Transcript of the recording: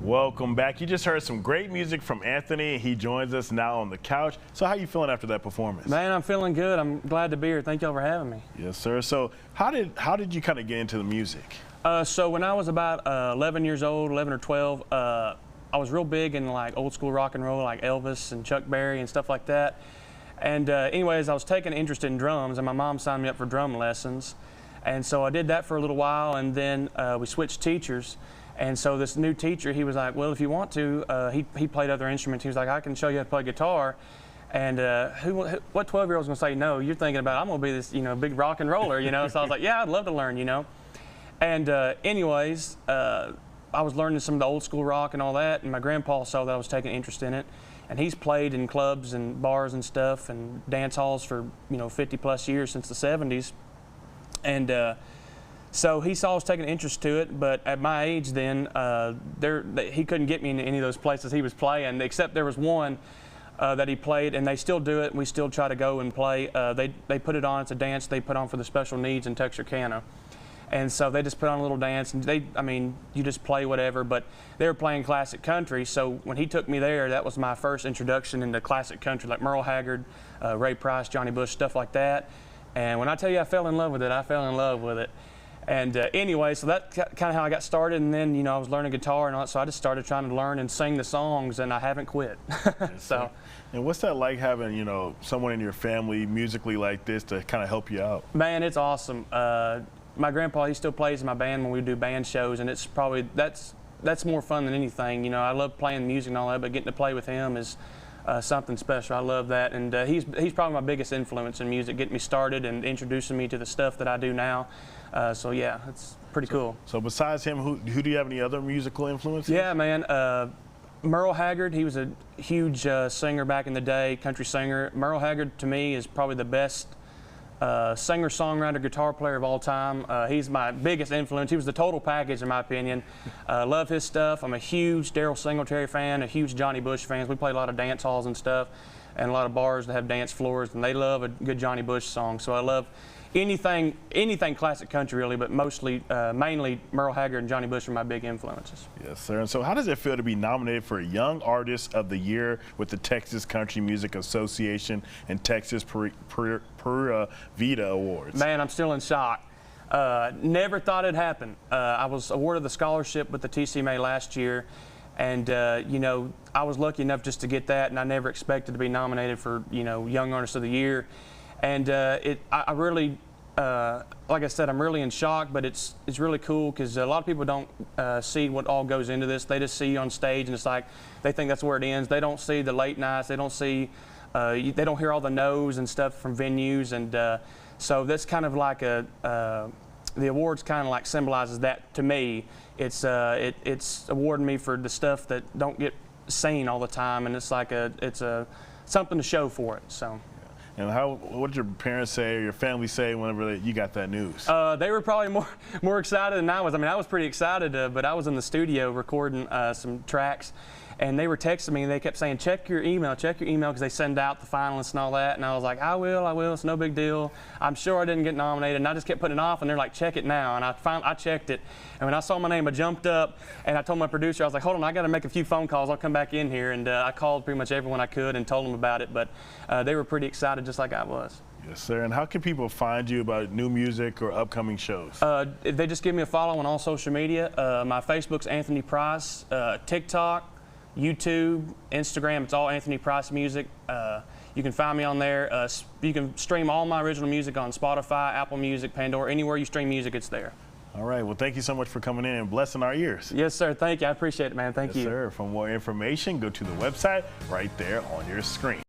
Welcome back. You just heard some great music from Anthony. He joins us now on the couch. So how you feeling after that performance? Man, I'm feeling good. I'm glad to be here. Thank y'all for having me. Yes, sir. So how did you kind of get into the music? So when I was about 11 years old, 11 or 12, I was real big in like old school rock and roll, like Elvis and Chuck Berry and stuff like that. And anyways, I was taking an interest in drums, and my mom signed me up for drum lessons. And so I did that for a little while, and then we switched teachers. And so this new teacher, he was like, well, if you want to, he played other instruments. He was like, I can show you how to play guitar. And what 12-year-old's gonna say no? You're thinking about, I'm gonna be this, big rock and roller, So I was like, yeah, I'd love to learn, And anyways, I was learning some of the old school rock and all that, and my grandpa saw that I was taking interest in it. And he's played in clubs and bars and stuff and dance halls for, 50 plus years since the 70s. And so he saw I was taking an interest to it, but at my age then, he couldn't get me into any of those places he was playing, except there was one that he played, and they still do it, and we still try to go and play. They put it on, it's a dance they put on for the special needs in Texarkana. And so they just put on a little dance, and you just play whatever, but they were playing classic country, so when he took me there, that was my first introduction into classic country, like Merle Haggard, Ray Price, Johnny Bush, stuff like that. And when I tell you I fell in love with it, I fell in love with it. And anyway, so that's kind of how I got started, and then, I was learning guitar and all that, so I just started trying to learn and sing the songs, and I haven't quit. So. And what's that like having, someone in your family musically like this to kind of help you out? Man, it's awesome. My grandpa, he still plays in my band when we do band shows, and it's probably, that's more fun than anything. I love playing music and all that, but getting to play with him is something special. I love that, and he's probably my biggest influence in music, getting me started and introducing me to the stuff that I do now. So yeah, it's pretty cool. So besides him, who do you have any other musical influences? Yeah, man. Merle Haggard, he was a huge singer back in the day, country singer. Merle Haggard, to me, is probably the best singer, songwriter, guitar player of all time. He's my biggest influence. He was the total package, in my opinion. Love his stuff. I'm a huge Daryl Singletary fan, a huge Johnny Bush fan. We play a lot of dance halls and stuff, and a lot of bars that have dance floors, and they love a good Johnny Bush song. So I love anything classic country, really, but mainly Merle Haggard and Johnny Bush are my big influences. Yes, sir. And so how does it feel to be nominated for Young Artist of the Year with the Texas Country Music Association and Texas Pura Vida Awards? Man, I'm still in shock. Never thought it'd happen. I was awarded the scholarship with the TCMA last year, and I was lucky enough just to get that, and I never expected to be nominated for Young Artist of the Year. And I really, like I said, I'm really in shock, but it's really cool because a lot of people don't see what all goes into this. They just see you on stage, and it's like they think that's where it ends. They don't see the late nights. They don't see, they don't hear all the no's and stuff from venues, and so that's kind of like the awards kind of like symbolizes that to me. It's awarding me for the stuff that don't get seen all the time, and it's like it's something to show for it. So. And what did your parents say or your family say whenever you got that news? They were probably more excited than I was. I was pretty excited, but I was in the studio recording some tracks, and they were texting me, and they kept saying, check your email, because they send out the finalists and all that. And I was like, I will, it's no big deal. I'm sure I didn't get nominated. And I just kept putting it off, and they're like, check it now. And I checked it, and when I saw my name, I jumped up, and I told my producer, I was like, hold on, I got to make a few phone calls. I'll come back in here. And I called pretty much everyone I could and told them about it, but they were pretty excited just like I was. Yes, sir. And how can people find you about new music or upcoming shows? They just give me a follow on all social media. My Facebook's Anthony Price, TikTok, YouTube, Instagram, it's all Anthony Price Music. You can find me on there. You can stream all my original music on Spotify, Apple Music, Pandora, anywhere you stream music, it's there. All right. Well, thank you so much for coming in and blessing our ears. Yes, sir. Thank you. I appreciate it, man. Thank you. Yes, sir. For more information, go to the website right there on your screen.